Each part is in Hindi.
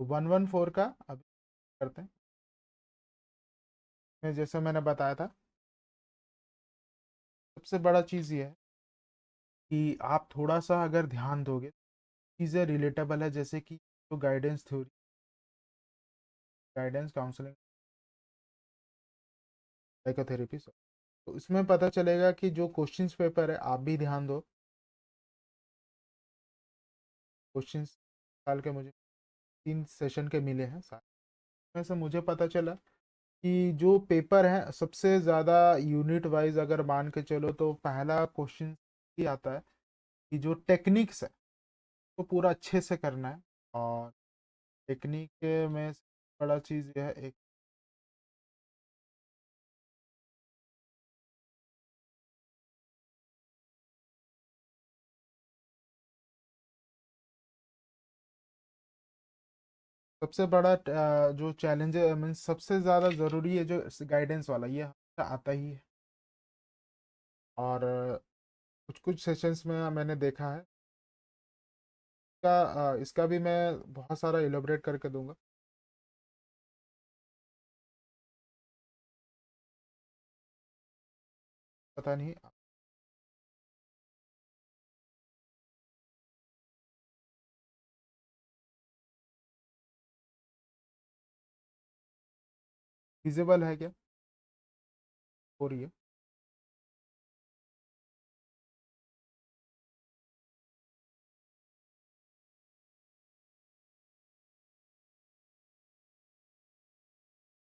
114 का अभी करते हैं। जैसे मैंने बताया था, सबसे बड़ा चीज़ ये है कि आप थोड़ा सा अगर ध्यान दोगे, चीज़ें रिलेटेबल है, जैसे कि तो guidance theory, guidance counselling, psychotherapy, तो इसमें पता चलेगा कि जो क्वेश्चंस पेपर है, आप भी ध्यान दो। क्वेश्चंस साल के मुझे 3 सेशन के मिले हैं साल में से, मुझे पता चला कि जो पेपर है सबसे ज़्यादा यूनिट वाइज अगर मान के चलो तो पहला क्वेश्चन ही आता है कि जो टेक्निक्स है तो पूरा अच्छे से करना है। और टेक्निक में बड़ा चीज़ यह है, एक सबसे बड़ा जो चैलेंज है, मीन्स सबसे ज़्यादा ज़रूरी है जो गाइडेंस वाला, ये हमेशा आता ही है। और कुछ कुछ सेशंस में मैंने देखा है, इसका भी मैं बहुत सारा इलेबोरेट करके दूंगा। पता नहीं फिजिबल है क्या, हो रही है।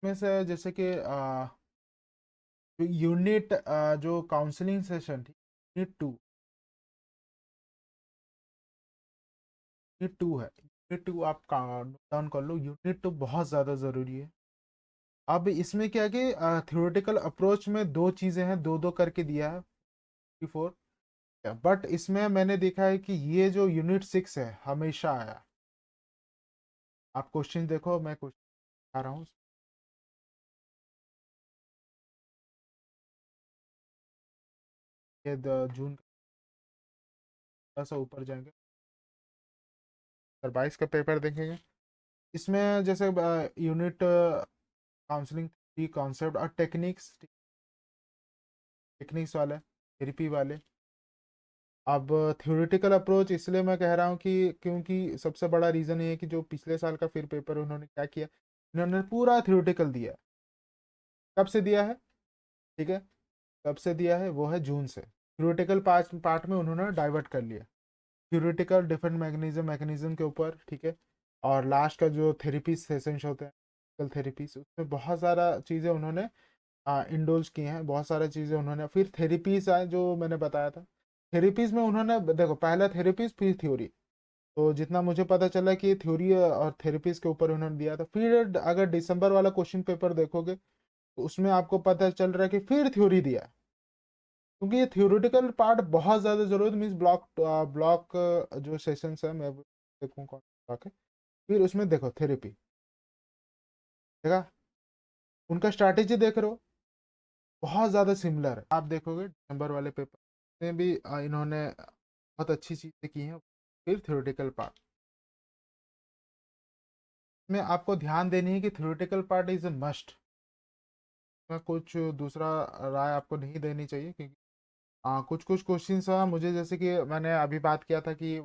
में से जैसे कि जो यूनिट जो काउंसलिंग सेशन थी, यूनिट 2, यूनिट 2 है, यूनिट 2 आप नोट डाउन कर लो, यूनिट 2 बहुत ज़्यादा ज़रूरी है। अब इसमें क्या है कि थ्योरेटिकल अप्रोच में दो चीज़ें हैं, दो दो करके दिया है, 4, बट इसमें मैंने देखा है कि ये जो यूनिट 6 है हमेशा आया। आप क्वेश्चन देखो, मैं क्वेश्चन आ रहा हूँ। ये जून का सा ऊपर जाएंगे, 22 का पेपर देखेंगे। इसमें जैसे यूनिट काउंसलिंग थ्योरी, कॉन्सेप्ट और टेक्निक्स, टेक्निक्स वाले, थेरेपी वाले। अब थ्योरेटिकल अप्रोच इसलिए मैं कह रहा हूँ कि क्योंकि सबसे बड़ा रीज़न ये है कि जो पिछले साल का फिर पेपर उन्होंने क्या किया, इन्होंने पूरा थ्योरेटिकल दिया है। कब से दिया है, ठीक है, कब से दिया है, वो है जून से। थ्योरेटिकल पार्ट पार्ट में उन्होंने डाइवर्ट कर लिया, थ्योरेटिकल डिफरेंट मैकेनिज्म के ऊपर, ठीक है। और लास्ट का जो थेरेपी सेशंस होते हैं, थेरेपीज, उसमें बहुत सारा चीज़ें उन्होंने इंडोल्स किए हैं, बहुत सारी चीज़ें उन्होंने। फिर थेरेपीज आए जो मैंने बताया था, थेरेपीज में उन्होंने देखो पहला थेरेपीज फिर थ्योरी, तो जितना मुझे पता चला कि थ्योरी और थेरेपीज के ऊपर उन्होंने दिया था। फिर अगर दिसंबर वाला क्वेश्चन पेपर देखोगे तो उसमें आपको पता चल रहा है कि फिर थ्योरी दिया है, क्योंकि ये थ्योरेटिकल पार्ट बहुत ज़्यादा जरूरत, मीन्स ब्लॉक ब्लॉक जो सेशंस है, मैं देखूँ कौन ब्लॉक है, फिर उसमें देखो थेरेपी, देखा उनका स्ट्रैटेजी देख रहे हो, बहुत ज़्यादा सिमिलर है। आप देखोगे दिसंबर वाले पेपर में भी इन्होंने बहुत अच्छी चीज़ें की हैं। फिर थ्योरेटिकल पार्ट में आपको ध्यान देनी है कि theoretical part is a must, में कुछ दूसरा राय आपको नहीं देनी चाहिए, क्योंकि कुछ कुछ क्वेश्चंस मुझे, जैसे कि मैंने अभी बात किया था कि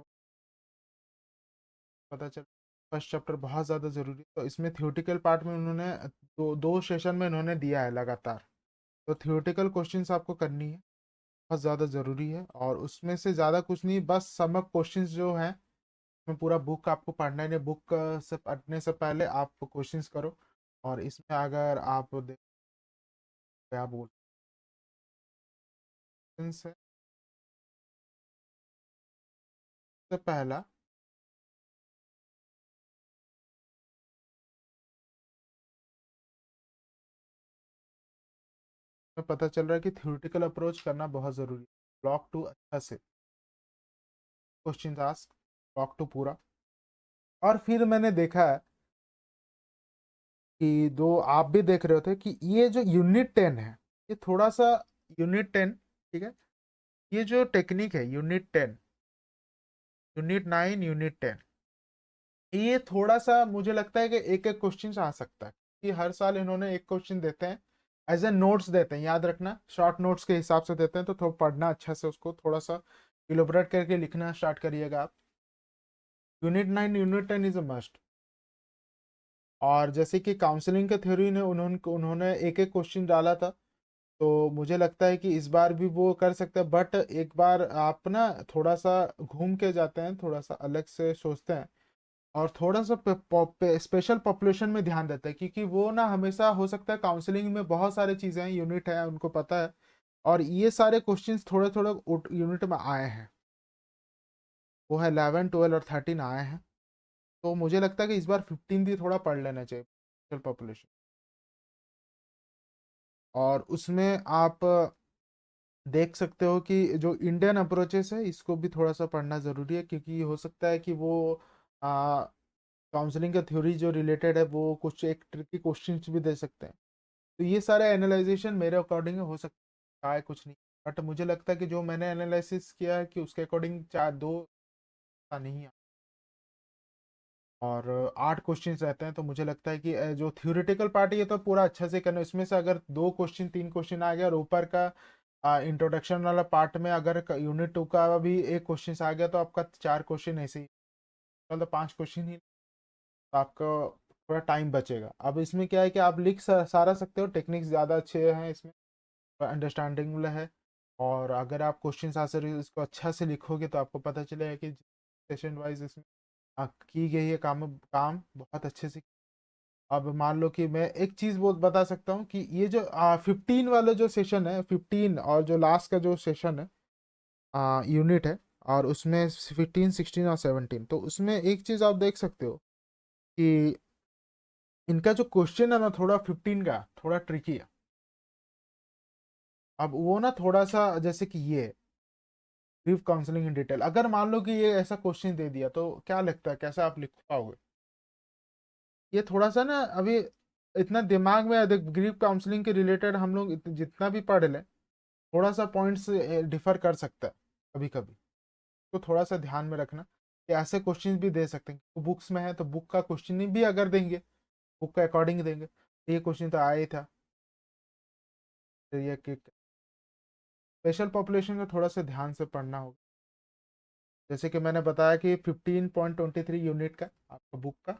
पता चल फर्स्ट चैप्टर बहुत ज़्यादा ज़रूरी है, तो इसमें थ्योरेटिकल पार्ट में उन्होंने दो दो सेशन में उन्होंने दिया है लगातार। तो थ्योरेटिकल क्वेश्चंस आपको करनी है, बहुत ज़्यादा ज़रूरी है। और उसमें से ज़्यादा कुछ नहीं, बस सम अप क्वेश्चंस जो हैं, उसमें पूरा बुक आपको पढ़ना है नहीं, बुक से पढ़ने से पहले आप क्वेश्चंस करो। और इसमें अगर आप क्या बोल से पहला में पता चल रहा है कि थ्योरेटिकल अप्रोच करना बहुत ज़रूरी है। ब्लॉक 2 अच्छा से क्वेश्चन आस्क, ब्लॉक 2 पूरा। और फिर मैंने देखा है कि दो आप भी देख रहे होते कि ये जो यूनिट 10 है, ये थोड़ा सा यूनिट 10, ठीक है, ये जो टेक्निक है यूनिट 10, यूनिट 9, यूनिट 10, ये थोड़ा सा मुझे लगता है कि एक एक क्वेश्चन आ सकता है, कि हर साल इन्होंने एक क्वेश्चन देते हैं, एज ए नोट्स देते हैं, याद रखना शॉर्ट नोट्स के हिसाब से देते हैं, तो थोड़ा पढ़ना अच्छा से, उसको थोड़ा सा इलोबरेट करके लिखना स्टार्ट करिएगा आप। Unit 9 unit 10 is a must. और जैसे कि काउंसलिंग के थ्योरी ने उन्होंने उन्होंने एक एक क्वेश्चन डाला था, तो मुझे लगता है कि इस बार भी वो कर सकते हैं, बट एक बार आप ना थोड़ा सा घूम के जाते हैं, थोड़ा सा अलग से सोचते हैं, और थोड़ा सा स्पेशल पॉपुलेशन में ध्यान देते हैं, क्योंकि वो ना हमेशा हो सकता है काउंसलिंग में बहुत सारी चीज़ें हैं, यूनिट है, उनको पता है, और ये सारे क्वेश्चंस थोड़े थोड़े यूनिट में आए हैं, वो है 11 12 और 13 आए हैं। तो मुझे लगता है कि इस बार 15 भी थोड़ा पढ़ लेना चाहिए, स्पेशल पॉपुलेशन। और उसमें आप देख सकते हो कि जो इंडियन अप्रोचेस है, इसको भी थोड़ा सा पढ़ना ज़रूरी है, क्योंकि हो सकता है कि वो काउंसलिंग का थ्योरी जो रिलेटेड है, वो कुछ एक ट्रिकी क्वेश्चंस भी दे सकते हैं। तो ये सारे एनालाइजेशन मेरे अकॉर्डिंग हो सकता है, कुछ नहीं, बट मुझे लगता है कि जो मैंने एनालिसिस किया है कि उसके अकॉर्डिंग चार दो का नहीं है, और 8 क्वेश्चंस रहते हैं, तो मुझे लगता है कि जो थ्योरेटिकल पार्ट है, ये तो पूरा अच्छा से करना है। इसमें से अगर 2 क्वेश्चन 3 क्वेश्चन आ गया, और ऊपर का इंट्रोडक्शन वाला पार्ट में अगर यूनिट 2 का भी एक क्वेश्चन आ गया, तो आपका 4 क्वेश्चन ऐसे ही, मतलब 5 क्वेश्चन ही, तो आपका थोड़ा टाइम बचेगा। अब इसमें क्या है कि आप लिख सारा सकते हो, टेक्निक्स ज़्यादा अच्छे हैं इसमें, अंडरस्टैंडिंग है। और अगर आप क्वेश्चन आंसर इसको अच्छा से लिखोगे, तो आपको पता चलेगा कि सेशन वाइज इसमें की गई है काम काम बहुत अच्छे से। अब मान लो कि मैं एक चीज़ वो बता सकता हूँ कि ये जो 15 वाला जो सेशन है, 15 और जो लास्ट का जो सेशन है, यूनिट है, और उसमें 15 16 और 17, तो उसमें एक चीज़ आप देख सकते हो कि इनका जो क्वेश्चन है ना, थोड़ा 15 का थोड़ा ट्रिकी है। अब वो ना थोड़ा सा, जैसे कि ये ब्रीफ काउंसलिंग इन डिटेल, अगर मान लो कि ये ऐसा क्वेश्चन दे दिया, तो क्या लगता है कैसे आप लिख पाओगे? ये थोड़ा सा ना अभी इतना दिमाग में, देख ब्रीफ काउंसलिंग के रिलेटेड हम लोग जितना भी पढ़ लें, थोड़ा सा पॉइंट्स डिफर कर सकता है कभी कभी, तो थोड़ा सा ध्यान में रखना कि ऐसे क्वेश्चन भी दे सकते हैं। तो बुक्स में है, तो बुक का क्वेश्चन भी अगर देंगे, बुक के अकॉर्डिंग देंगे, तो ये क्वेश्चन तो आया ही था। तो ये स्पेशल पॉपुलेशन को थोड़ा सा ध्यान से पढ़ना होगा। जैसे कि मैंने बताया कि 15.23 यूनिट का आपका बुक का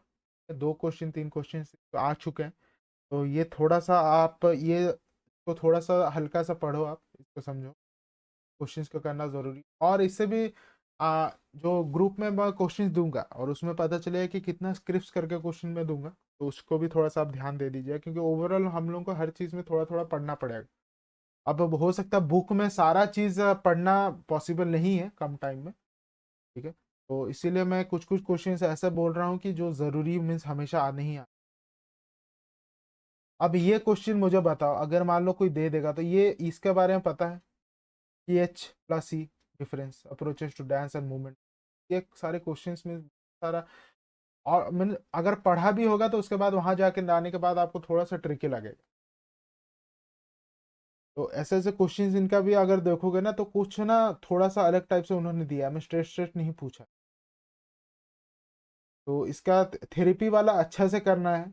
2 क्वेश्चन 3 क्वेश्चन तो आ चुके हैं। तो ये थोड़ा सा आप ये तो थोड़ा सा हल्का सा पढ़ो, आप इसको समझो, क्वेश्चंस को करना ज़रूरी। और इससे भी जो ग्रुप में मैं क्वेश्चंस दूंगा, और उसमें पता चलेगा कि कितना स्क्रिप्ट करके क्वेश्चन में दूंगा, तो उसको भी थोड़ा सा आप ध्यान दे दीजिए, क्योंकि ओवरऑल हम लोग को हर चीज़ में थोड़ा थोड़ा पढ़ना पड़ेगा। अब हो सकता है बुक में सारा चीज़ पढ़ना पॉसिबल नहीं है कम टाइम में, ठीक है, तो इसीलिए मैं कुछ कुछ क्वेश्चंस ऐसे बोल रहा हूँ कि जो ज़रूरी मीन्स हमेशा नहीं आ। अब ये क्वेश्चन मुझे बताओ, अगर मान लो कोई दे देगा, तो ये इसके बारे में पता है कि H plus C difference approaches to dance and movement, ये सारे क्वेश्चंस में सारा। और मैंने अगर पढ़ा भी होगा, तो उसके बाद वहां जाके आने के बाद आपको थोड़ा सा ट्रिकी लगेगा। तो ऐसे ऐसे क्वेश्चंस इनका भी अगर देखोगे ना, तो कुछ ना थोड़ा सा अलग टाइप से उन्होंने दिया है, मैं स्ट्रेट स्ट्रेट नहीं पूछा। तो इसका थेरेपी वाला अच्छा से करना है,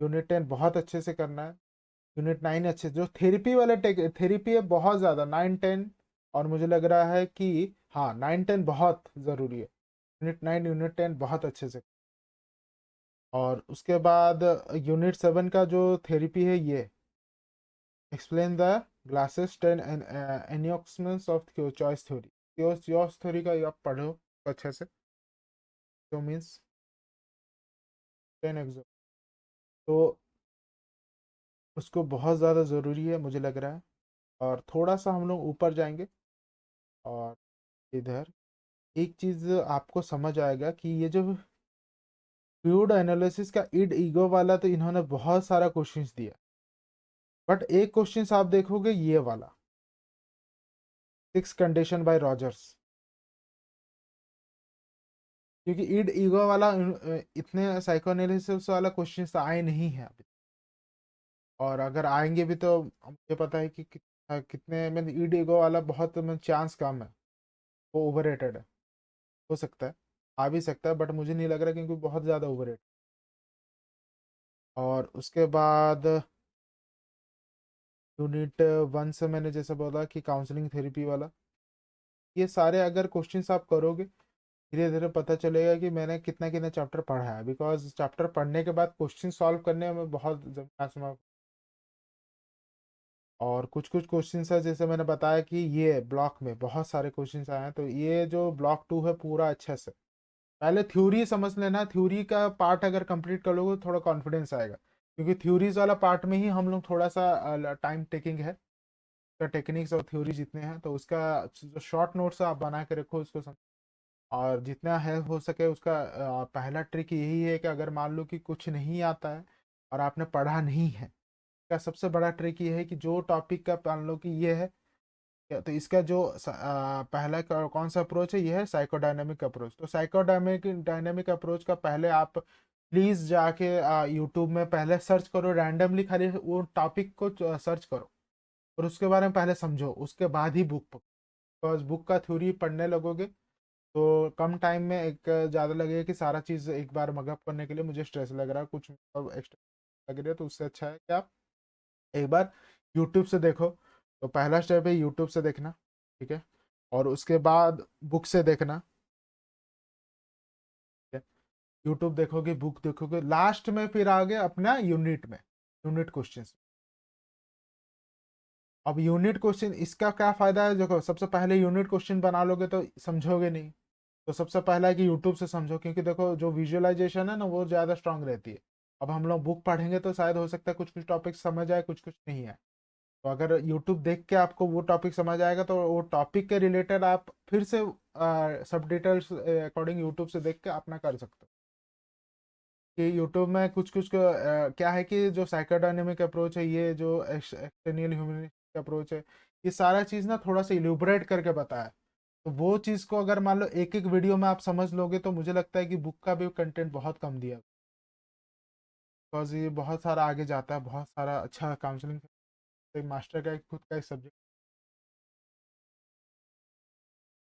यूनिट 10 बहुत अच्छे से करना है, यूनिट 9 अच्छे जो थेरेपी वाले थेरेपी है बहुत ज़्यादा 9 10, और मुझे लग रहा है कि हाँ 9 10 बहुत ज़रूरी है, यूनिट 9 यूनिट 10 बहुत अच्छे से। और उसके बाद यूनिट 7 का जो थेरेपी है, ये एक्सप्लेन द ग्लासेस 10 एनियोक्समेंट्स of choice theory, choice theory का आप पढ़ो अच्छे से, जो मीन्स 10 एग्जाम, तो उसको बहुत ज़्यादा ज़रूरी है मुझे लग रहा है। और थोड़ा सा हम लोग ऊपर जाएंगे, और इधर एक चीज़ आपको समझ आएगा कि ये जो फ्लूइड एनालिसिस का इड ईगो वाला, तो इन्होंने बहुत सारा क्वेश्चंस दिया, बट एक क्वेश्चन आप देखोगे ये वाला 6 कंडीशन बाय रॉजर्स, क्योंकि इड ईगो वाला इतने साइकोएनालिसिस वाला क्वेश्चंस आए नहीं है अभी, और अगर आएंगे भी, तो मुझे पता है कि कितने में इड ईगो वाला बहुत में चांस कम है, वो ओवररेटेड है, हो सकता है। आ भी सकता है, बट मुझे नहीं लग रहा क्योंकि बहुत ज़्यादा ओवर। और उसके बाद यूनिट 1 से मैंने जैसे बोला कि काउंसलिंग थेरेपी वाला, ये सारे अगर क्वेश्चंस आप करोगे, धीरे धीरे पता चलेगा कि मैंने कितना कितना चैप्टर पढ़ा है, बिकॉज चैप्टर पढ़ने के बाद क्वेश्चन सॉल्व करने में बहुत ज़्यादा समय। और कुछ कुछ क्वेश्चंस है जैसे मैंने बताया कि ये ब्लॉक में बहुत सारे क्वेश्चंस आए हैं, तो ये जो ब्लॉक 2 है पूरा अच्छे से पहले थ्योरी समझ लेना। थ्योरी का पार्ट अगर कंप्लीट कर लोगे तो थोड़ा कॉन्फिडेंस आएगा, क्योंकि थ्योरीज वाला पार्ट में ही हम लोग थोड़ा सा टाइम टेकिंग है। तो टेक्निक्स और थ्योरी जितने हैं तो उसका जो शॉर्ट नोट्स आप बना के रखो उसको समझ। और जितना हेल्प हो सके उसका पहला ट्रिक यही है कि अगर मान लो कि कुछ नहीं आता है और आपने पढ़ा नहीं है, का सबसे बड़ा ट्रिक ये है कि जो टॉपिक का मान लो कि ये है, तो इसका जो पहला कौन सा अप्रोच है, ये है साइकोडायनेमिक अप्रोच। तो साइकोडायनेमिक डायनेमिक अप्रोच का पहले आप प्लीज जाके यूट्यूब में पहले सर्च करो, रैंडमली खाली वो टॉपिक को सर्च करो और उसके बारे में पहले समझो, उसके बाद ही बुक पढ़ो। बिकॉज बुक का थ्योरी पढ़ने लगोगे तो कम टाइम में एक ज़्यादा लगेगा कि सारा चीज़ एक बार मगअप करने के लिए मुझे स्ट्रेस लग रहा है, कुछ एक्स्ट्रा लग रहा है, तो उससे अच्छा है कि आप एक बार यूट्यूब से देखो। तो पहला स्टेप है यूट्यूब से देखना, ठीक है। और उसके बाद बुक से देखना, ठीक है। यूट्यूब देखोगे, बुक देखोगे, लास्ट में फिर आगे अपना यूनिट में यूनिट क्वेश्चन। अब यूनिट क्वेश्चन इसका क्या फायदा है, देखो सबसे पहले यूनिट क्वेश्चन बना लोगे तो समझोगे नहीं। तो सबसे पहला है कि यूट्यूब से समझो, क्योंकि देखो जो विजुअलाइजेशन है ना वो ज़्यादा स्ट्रांग रहती है। अब हम लोग बुक पढ़ेंगे तो शायद हो सकता है कुछ कुछ टॉपिक समझ आए, कुछ कुछ नहीं है। तो अगर यूट्यूब देख के आपको वो टॉपिक समझ आएगा तो वो टॉपिक के रिलेटेड आप फिर से सब डिटेल्स अकॉर्डिंग यूट्यूब से देख के अपना कर सकते हो। कि यूट्यूब में कुछ कुछ क्या है कि जो साइकोडायनेमिक अप्रोच है, ये जो एक्सटर्नल ह्यूमनिस्टिक अप्रोच है, ये सारा चीज़ ना थोड़ा सा इल्यूबरेट करके बताया है। तो वो चीज़ को अगर मान लो एक एक वीडियो में आप समझ लोगे तो मुझे लगता है कि बुक का भी कंटेंट बहुत कम दिया, बिकॉज ये बहुत सारा आगे जाता है, बहुत सारा अच्छा काउंसलिंग मास्टर का खुद का एक सब्जेक्ट।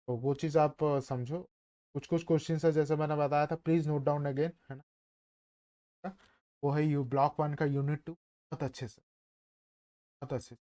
तो वो चीज़ आप समझो। कुछ कुछ क्वेश्चन है जैसे मैंने बताया था, प्लीज़ नोट डाउन अगेन, है ना। वो है यू ब्लॉक 1 का यूनिट 2, बहुत अच्छे से, बहुत अच्छे से।